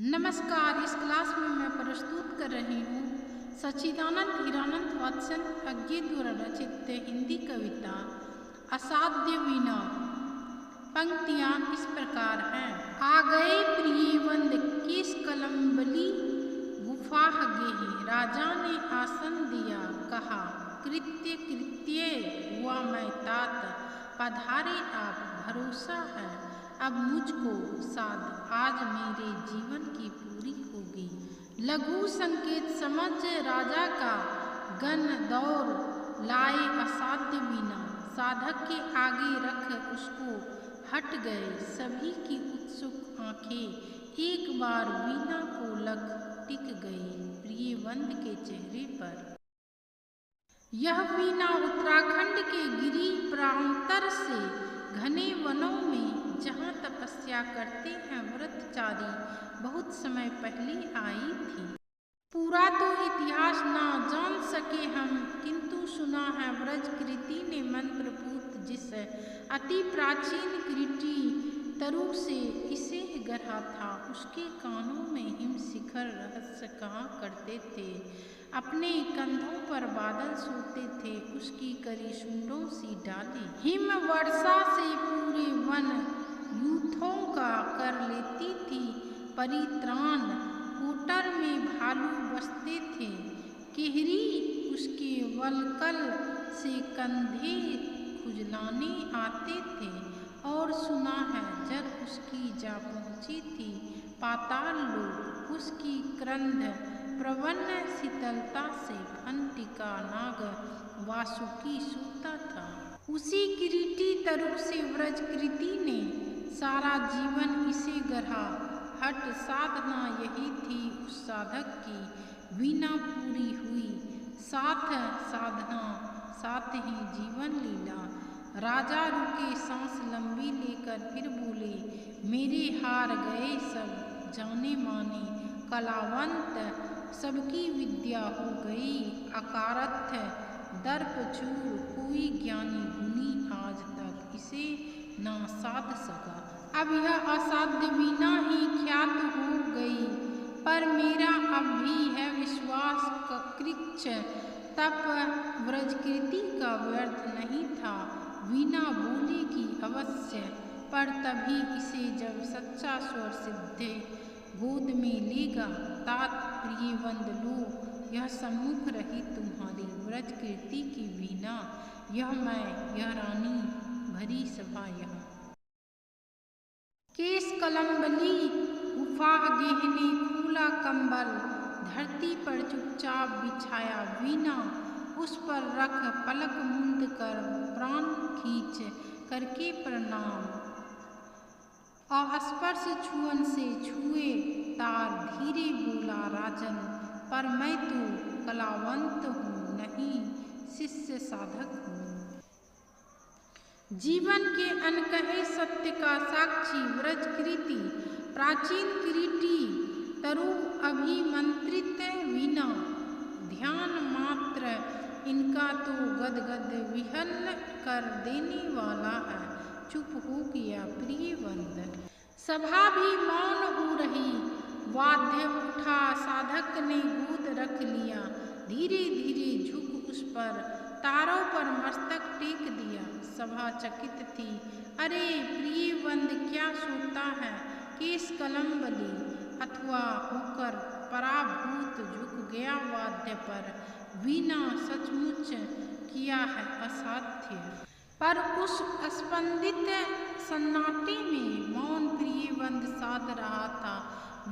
नमस्कार। इस क्लास में मैं प्रस्तुत कर रही हूँ सच्चिदानंद हीरानंद वात्सन अज्ञे द्वारा रचित हिंदी कविता असाध्य वीणा। पंक्तियाँ इस प्रकार हैं। आ गए प्रियवंद केस कलम्बली गुफा गेहे, राजा ने आसन दिया कहा कृत्य कृत्य हुआ मैं तात, पधारे आप भरोसा है अब मुझको साध, आज मेरे जीवन की पूरी होगी। लघु संकेत समझ राजा का गण दौर लाए असाध्य वीणा, साधक के आगे रख उसको हट गए सभी की उत्सुक आंखें, एक बार वीणा को लग टिक गई प्रियवंद के चेहरे पर। यह वीणा उत्तराखंड के गिरी प्रांतर से घने वनों में जहाँ तपस्या करते हैं व्रतचारी बहुत समय पहले आई थी। पूरा तो इतिहास ना जान सके हम, किंतु सुना है व्रज कृति ने मंत्रपूत जिस अति प्राचीन कृति तरु से इसे गढ़ा था, उसके कानों में हिम शिखर रहस्य कहा करते थे। अपने कंधों पर बादल सोते थे, उसकी करी सुंडों सी डाली हिम वर्षा से पूरे वन यूथों का कर लेती थी परित्राण। कोटर में भालू बसते थे, केहरी उसके वलकल से कंधे खुजलाने आते थे। और सुना है जब उसकी जा पहुँची थी पाताल लोक, उसकी क्रंध प्रवन्न शीतलता से फंटिका नाग वासुकी सूता था। उसी किरीटी तरु से व्रज कृति ने सारा जीवन इसे गढ़ा, हट साधना यही थी उस साधक की, वीणा पूरी हुई साथ साधना साथ ही जीवन लीला। राजा रुके सांस लंबी लेकर फिर बोले मेरे हार गए सब जाने माने कलावंत, सबकी विद्या हो गई अकारथ दर्प चूर, कोई ज्ञानी गुनी आज तक इसे ना साध सका। अब यह असाध्य वीणा ही ख्यात हो गई, पर मेरा अब भी है विश्वास कृच्छ तप व्रजकृति का व्यर्थ नहीं था। वीणा बोलेगी अवश्य, पर तभी इसे जब सच्चा स्वर सिद्धे गोद में लेगा तात प्रियवंद लो, यह सम्मुख रही तुम्हारी व्रजकृति की वीणा, यह मैं यह रानी भरी सभा यह। केस कलम्बली गुफा गेहने खुला कंबल, धरती पर चुपचाप बिछाया वीणा, उस पर रख पलक मुंद कर प्राण खींच करके प्रणाम। अस्पर्श छुअन से छुए तार धीरे बोला राजन, पर मैं तो कलावंत हूँ नहीं शिष्य साधक हूँ। जीवन के अनकहे सत्य का साक्षी व्रज कृति, प्राचीन कृति तरु अभिमंत्रित वीणा, ध्यान मात्र इनका तो गदगद विहल कर देने वाला है। चुप हो गया प्रियवंद, सभा भी मौन हो रही, वाद्य उठा साधक ने गोद रख लिया, धीरे धीरे झुक उस पर तारों पर मस्तक टेक दिया। सभा चकित थी, अरे प्रियवंद क्या सोता है। केस कलम्बली अथवा होकर पराभूत झुक गया वाद्य पर, वीणा सचमुच किया है असाध्य। पर उस स्पंदित सन्नाटे में मौन प्रियवंद साध रहा था,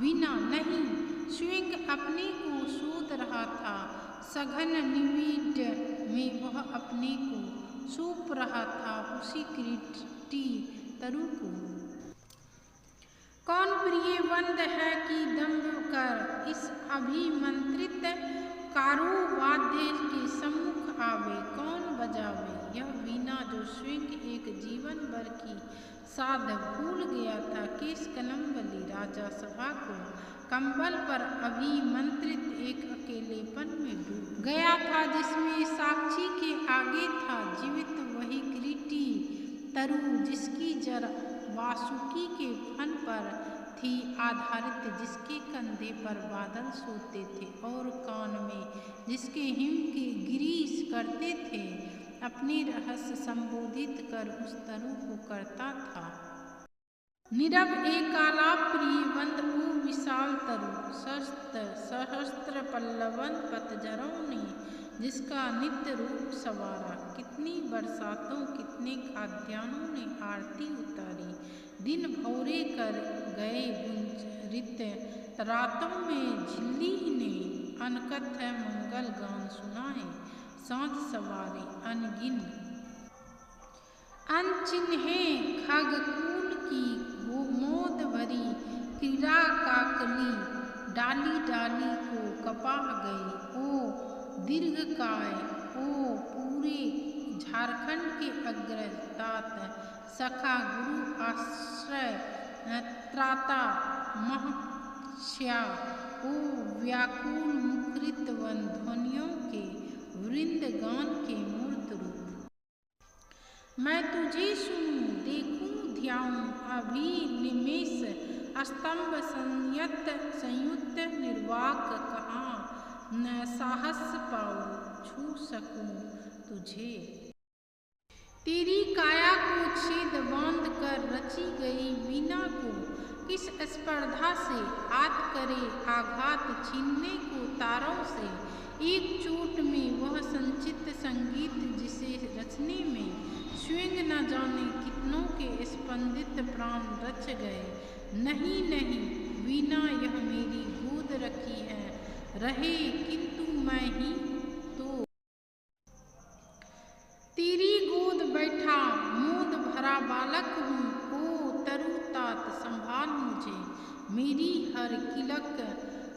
वीणा नहीं स्वयं अपने को शोध रहा था। सघन निविड़ में वह अपने को सौंप रहा था उसी कृति तरु को। कौन प्रियवंद है कि दम्भ कर इस अभिमंत्रित कारो वाद्य के सम्मुख आवे, कौन बजावे यह वीणा जो स्वयं एक जीवन भर की साध भूल गया था। केस कलम्बली राजा सभा को कंबल पर अभिमंत्रित एक अकेलेपन में डूब गया था, जिसमें साक्षी के आगे था जीवित वही कृति तरु, जिसकी जड़ वासुकी के फन पर थी आधारित, जिसके कंधे पर बादल सोते थे और कान में जिसके हिम की गिरीश करते थे, अपने रहस्य संबोधित कर उस तरु को करता था। नीरव एक आलाप प्रिय बंद ओ विशाल तरु, सहस्त्र पल्लवन पतझरों ने जिसका नित्य रूप सवारा, कितनी बरसातों कितने खाद्यान्नों ने आरती उतारी, दिन भौरे कर गए गुंजरित रातों में झिल्ली ने अनकथ मंगल गान सुनाए, सांझ सवारे अनगिन अनचिन्हे खगकुल की मोद भरी क्रीड़ा काकली, डाली डाली को कपा गई ओ दीर्घकाय, ओ पूरे झारखंड के अग्रतात सखा गुरु आश्रय त्राता महश्या, ओ व्याकुल मुखरित वन ध्वनियों के वृंद गान के मूर्त रूप। मैं तुझे सुनूं देखूं ध्याऊं अभिनिमेष, स्तंभ संयुक्त निर्वाक कहाँ न साहस पाऊं छू सकूं तुझे। तेरी काया को छेद बांध कर रची गई वीणा को किस स्पर्धा से हाथ करे आघात, छीनने को तारों से एक चोट में वह संचित संगीत जिसे रचने में स्वयं न जाने कितनों के स्पंदित प्राण रच गए। नहीं नहीं वीणा यह मेरी गोद रखी है, रहे किंतु मैं ही तो तेरी गोद बैठा मोद भरा बालक हूँ। ओ तरुतात संभाल मुझे, मेरी हर किलक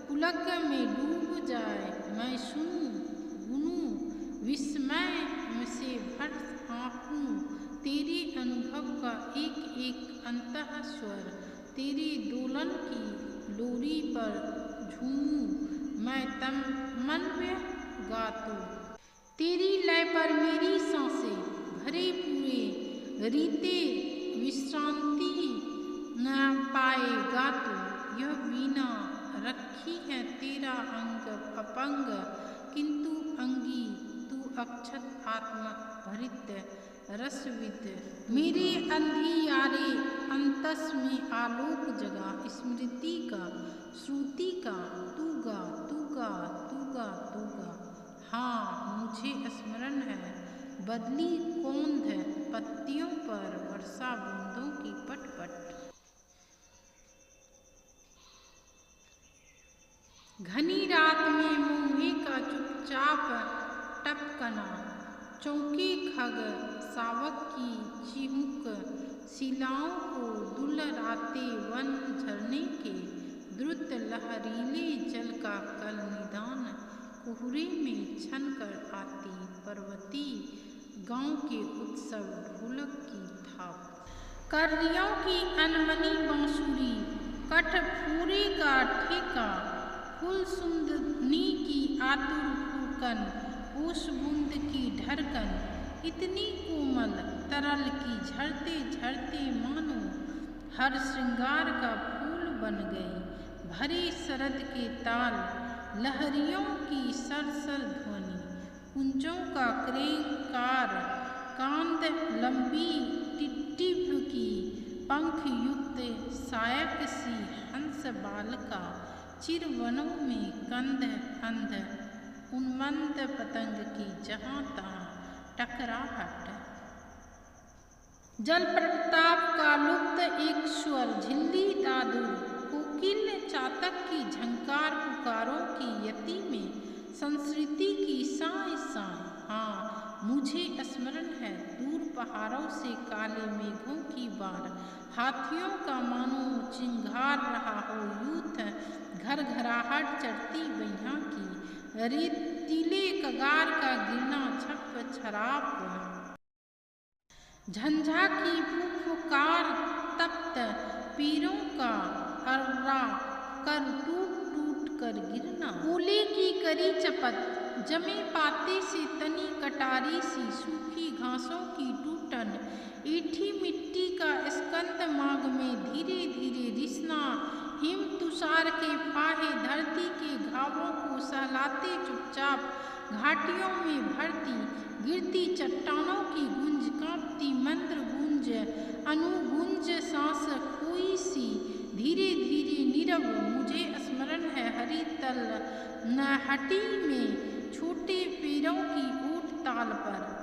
पुलक में डूब जाए, मैं सुनूं गुनूं विस्मय से भर आँखूं, तेरे अनुभव का एक एक अंतः स्वर, तेरे दोलन की लोरी पर झूमूं, मैं तन्मय गातूं, तेरी लय पर मेरी सांसें भरे पूरे रीते विश्रांति न पाए गातूं। यह वीणा रखी है तेरा अंग अपंग, किंतु अंगी तू अक्षत आत्मा भरित रसविद, मेरे अंधियारे अंतस में आलोक जगा, स्मृति का श्रुति का तू गा तू गा तू गा तू गा। हाँ मुझे स्मरण है बदली कौंध पत्तियों पर वर्षा बूंदों की पटपट, घनी रात में मुंहे का चुपचाप टपकना, चौके खग सावक की चिहुक, शिलाओं को दुलराते वन झरने के द्रुत लहरीले जल का कल निदान, कोहरे में छन कर आती पर्वती गांव के उत्सव ढोलक की थाप, कर्रियों की अनमनी बांसुरी, कठफोरे का ठेका, फूल सुंदनी की आतुर फूकन, ओस बूंद की ढरकन, इतनी कोमल तरल की झरते झरते मानो हर श्रृंगार का फूल बन गई, भरे शरद के ताल, लहरियों की सरसर ध्वनि, कुंजों का क्रेकार, कांद लंबी टिटिभ की पंख युक्त सायक सी हंस बालका, चिरवनों में कंध अंध उन्मत्त पतंग की जहाँ तहाँ टकराहट, जल प्रताप का लुप्त एक स्वर, झिल्ली दादुर कोकिल चातक की झंकार, पुकारों की यति में संस्कृति की साए साए। हाँ मुझे स्मरण है दूर पहाड़ों से काले मेघों की बार, हाथियों का मानो चिंगार रहा हो यूथ, घर घराहट चढ़ती बैया की, रेतीले कगार का गिरना छप छराप, झंझा की फुफकार तप्त पीरों का अर्रा कर टूट टूट कर गिरना, कोले की करी चपत, जमे पाते से तनी कटारी सी सूखी घासों की टूटन, ईठी मिट्टी का स्कंद माग में धीरे धीरे रिसना, हिम तुषार के फाहे धरती के घावों को सहलाते चुपचाप, घाटियों में भरती गिरती चट्टानों की गूंज, कांपती मंद्र गूंज, अनुगूंज सांस कोई सी, धीरे धीरे नीरव मुझे स्मरण है हरी तल नहटी में, छोटे पैरों की ऊट ताल पर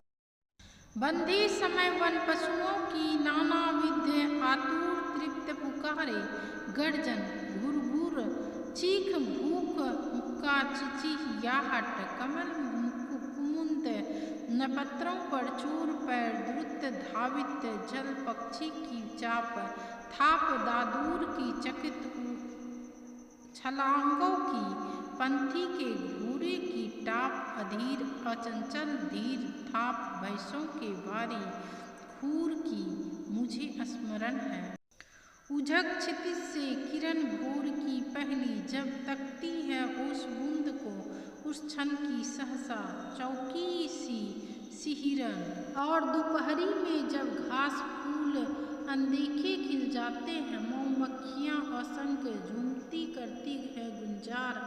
बंधे समय वन पशुओं की नानाविध आतुर तृप्त पुकारे, गर्जन घुरघुर चीख भूख का चिचियाहट, कमल कुमुद नपत्रों पर चूर पैर द्रुत धावित, जल पक्षी की चाप थाप दादूर की चकित छलांगों की, पंथी के घोड़े की टाप अधीर अचंचल धीर थाप, भैंसों के बारी खूर की मुझे स्मरण है। उजग क्षितिज से किरण भोर की पहली जब तकती है उस बूंद को, उस क्षण की सहसा चौकी सी सिहिरन, और दोपहरी में जब घास फूल अनदेखे खिल जाते हैं, मधुमक्खियाँ असंख्य झूमती करती है गुंजार,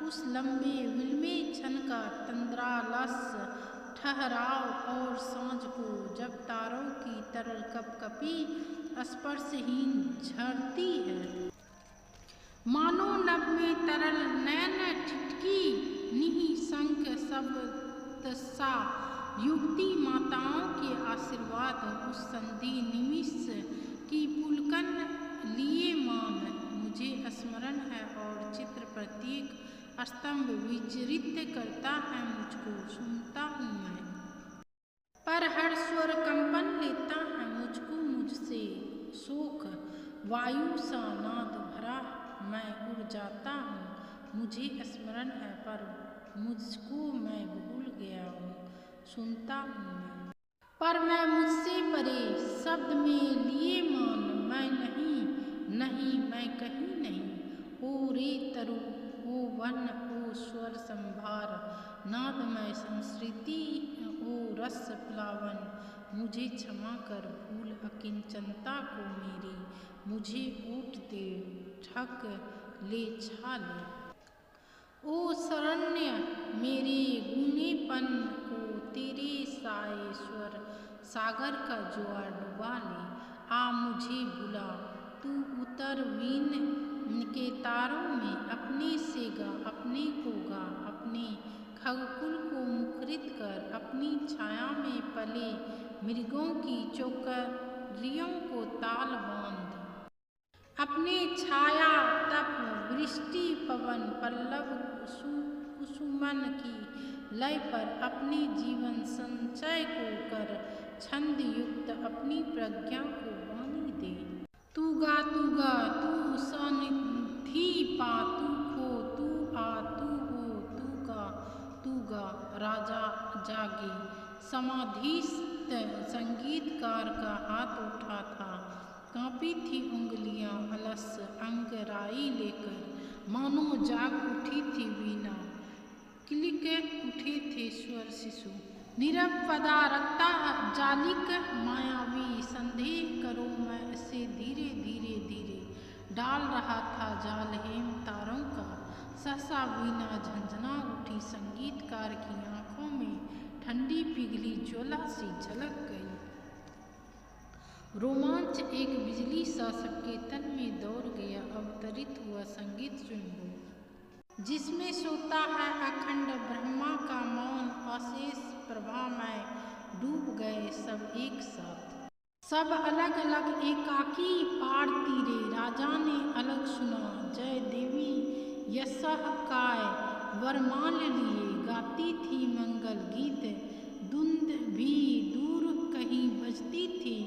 उस लंबे विलमे क्षण का तंद्रालस ठहराव, और सांझ को जब तारों की तरल कपकपी स्पर्शहीन झरती है, मानो नभ में तरल नैन ठिठकी निःशंक शब्दसा, युवती माताओं के आशीर्वाद उस संधि निमिष की पुलकन लिए मान मुझे स्मरण है, और चित्र प्रत्येक स्तंभ विचरित करता है मुझको, सुनता हूँ मैं, पर हर स्वर कंपन लेता है मुझको मुझसे, शोक वायु सा नाद भरा मैं उड़ जाता हूँ, मुझे स्मरण है पर मुझको मैं भूल गया हूँ, सुनता हूँ मैं, पर मैं मुझसे परे शब्द में लिए मान, मैं नहीं मैं कहीं नहीं, ओ रे तरु ओ वन ओ स्वर संभार, नादमय संस्कृति ओ रस प्लावन, मुझे क्षमा कर भूल अकिंचनता को मेरी, मुझे ऊट दे ठक ले छाल, ओ शरण्य मेरे गूनेपन को तेरे साए स्वर सागर का ज्वार डुबा ले, आ मुझे बुला तू उतर वीन के तारों में, अपने से गा अपने को गा, अपने खगकुल को मुखरित कर, अपनी छाया में पले मृगों की चौकरियों को ताल बांध, अपने छाया तप वृष्टि पवन पल्लव कुसुमन की लय पर, अपने जीवन संचय को कर छंद युक्त, अपनी प्रज्ञा को वाणी दे, तू गा तू सनिधि पा, तू खो तू आ तू हो, तू गा राजा जागे, समाधिस्थ संगीतकार का हाथ उठा था, कांपी थी उंगलियां अलस अंगराई लेकर, मानो जाग उठी थी वीणा, किलिक उठे थे स्वर शिशु, नीरव पदा रखता जालिक मायावी, संदेह करो मैं इसे धीरे धीरे धीरे, डाल रहा था जाल हेम तारों का, सहसा वीणा झंझना उठी, संगीतकार की आंखों में ठंडी पिघली ज्वाला सी झलक गई, रोमांच एक बिजली सा सबके तन में दौड़ गया, अवतरित हुआ संगीत स्वयं, जिसमें सोता है अखंड ब्रह्मा का मौन, अशेष प्रभा में डूब गए सब एक साथ, सब अलग अलग एकाकी पार तीरे, राजा ने अलग सुना जय देवी यशः काय, वरमाल लिए गाती थी मंगल गीत, धुंध भी दूर कहीं बजती थी,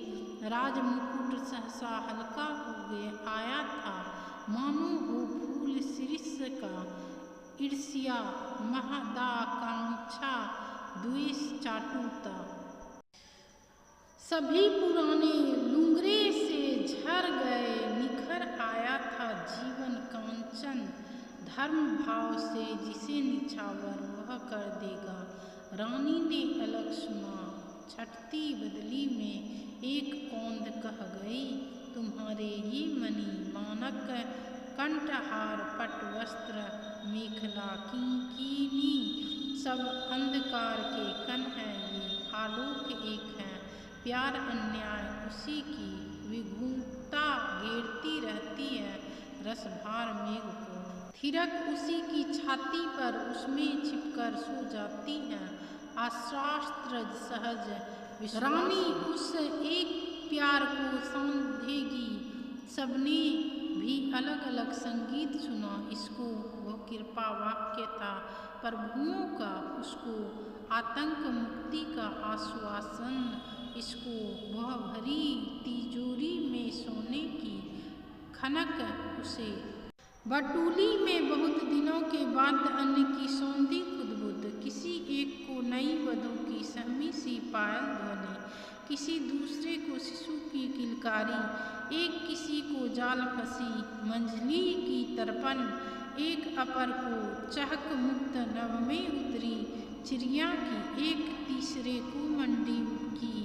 राजमुकुट सहसा हल्का हो गया आया था, मानो वो फूल शीर्ष का ईर्ष्या महदाकांक्षा द्वेष चाटुता, सभी पुराने लुंगरे से झर गए, निखर आया था जीवन कांचन, धर्म भाव से जिसे निछावर वह कर देगा, रानी ने अलग सुना छटती बदली में एक औंध कह गई, तुम्हारे ये मणि मानक कंठहार पट वस्त्र मेखला कीनी सब अंधकार के कण है, ये आलोक एक है, प्यार अन्याय उसी की विगुणता घेरती रहती है, रसभार मेघ को थिरक उसी की छाती पर उसमें छिपकर सो जाती है, अशास्त्र सहज रानी उस एक प्यार को समझेगी। सबने भी अलग अलग संगीत सुना, इसको वह कृपा वाक्य था प्रभुओं का, उसको आतंक मुक्ति का आश्वासन, इसको वह भरी तिजोरी में सोने की खनक, उसे बटुली में बहुत दिनों के बाद अन्न की सौंधी खुदबुद, किसी एक को नई वधू की सहमी सी पायल ध्वनि, किसी दूसरे को शिशु की किलकारी, एक किसी को जाल फंसी मंझली की तर्पण, एक अपर को चहक मुक्त नभ में उतरी चिड़िया की, एक तीसरे को मंडी की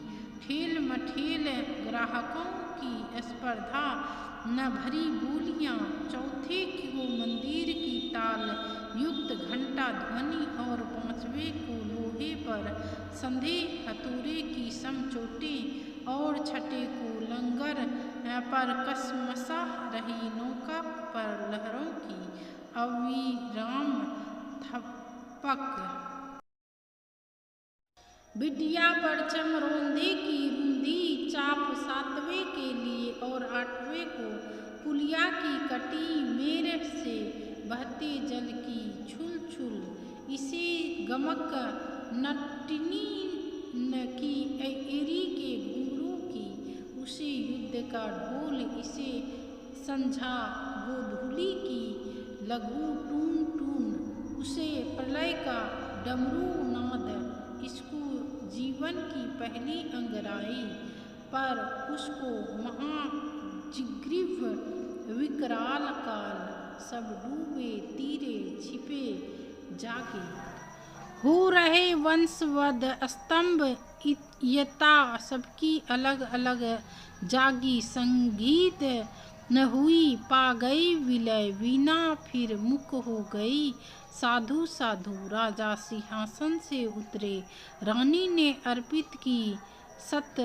ठेल मठेल ग्राहकों की स्पर्धा न भरी बोलियां, चौथे को मंदिर की ताल युक्त घंटा ध्वनि और पांचवें को लोहे पर संधे हथौड़े की समचोटें और छठे को लंगर पर कसमसा रही नौका पर लहरों की अविराम थपक, बिटिया पर चमरोंदे की रूंधी चाप सातवें के लिए और आठवें को पुलिया की कटी मेरे से बहते जल की छुल छुल, इसे गमक नटनी की एरी के घुंघरू की, उसे युद्ध का ढोल, इसे संझा गोधूली की लघु टून टून, उसे प्रलय का डमरू नाद, इसको जीवन की पहली अंगराई पर उसको महाजिग्रीव विकराल काल, सब डूबे तीरे छिपे जागे हो रहे वंशवद स्तंभ यता, सबकी अलग अलग जागी संगीत न हुई, पा गई विलय वीणा फिर मुक हो गई, साधु साधु राजा सिंहासन से उतरे, रानी ने अर्पित की सत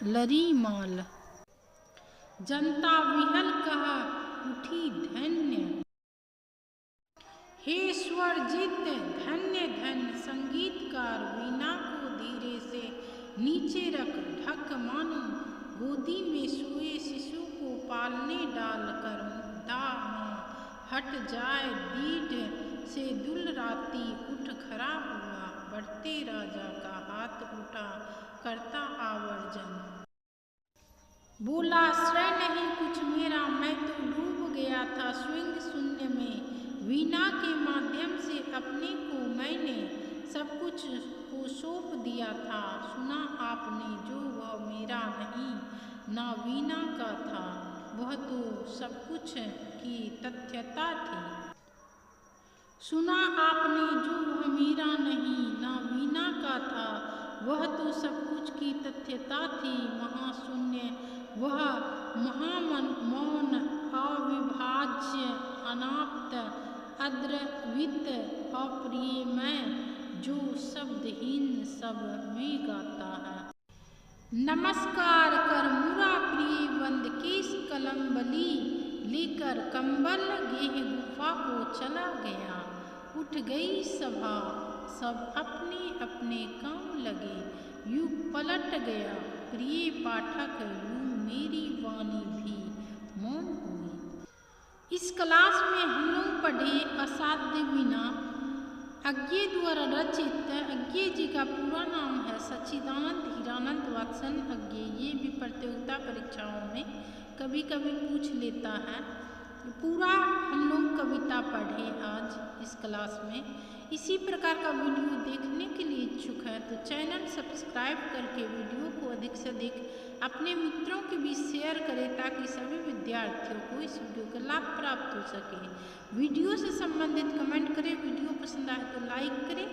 लरी माल, जनता विहल कह उठी धन्य हे स्वरजित धन्य धन्य, संगीतकार वीणा को धीरे से नीचे रख ढक मानो गोदी में सोए शिशु को पालने डाल कर मुद्दा माँ हट जाए दीढ़ से दुल राती उठ खड़ा हुआ, बढ़ते राजा का हाथ उठा करता आवर्जन, बोला श्रेय नहीं कुछ मेरा, मैं तो डूब गया था स्विंग शून्य में, वीणा के माध्यम से अपने को मैंने सब कुछ को सौंप दिया था, सुना आपने जो वह मेरा नहीं ना वीणा का था, वह तो सब कुछ की तथ्यता थी, सुना आपने जो वह मेरा नहीं ना वीणा का था, वह तो सब कुछ की तथ्यता थी, महाशून्य वह महामन मौन अविभाज्य अनाप्त अद्रवित अप्रियमय, जो शब्दहीन सब में गाता है, नमस्कार कर मुरा प्रिय बंद केस कलम्बली लेकर कंबल गेह गुफा को चला गया, उठ गई सभा सब अपने अपने काम लगे, युग पलट गया प्रिय पाठक, यूं मेरी वाणी भी मौन हुई। इस क्लास में हम लोग पढ़े असाध्य वीणा, अज्ञे द्वारा रचित। अज्ञे जी का पूरा नाम है सच्चिदानंद हीरानंद वात्सन अज्ञे। ये भी प्रतियोगिता परीक्षाओं में कभी कभी पूछ लेता है। पूरा हम लोग कविता पढ़े आज इस क्लास में। इसी प्रकार का वीडियो देखने के लिए इच्छुक है तो चैनल सब्सक्राइब करके वीडियो को अधिक से अधिक अपने मित्रों के बीच शेयर करें ताकि सभी विद्यार्थियों को इस वीडियो का लाभ प्राप्त हो सके। वीडियो से संबंधित कमेंट करें, वीडियो पसंद आए तो लाइक करें।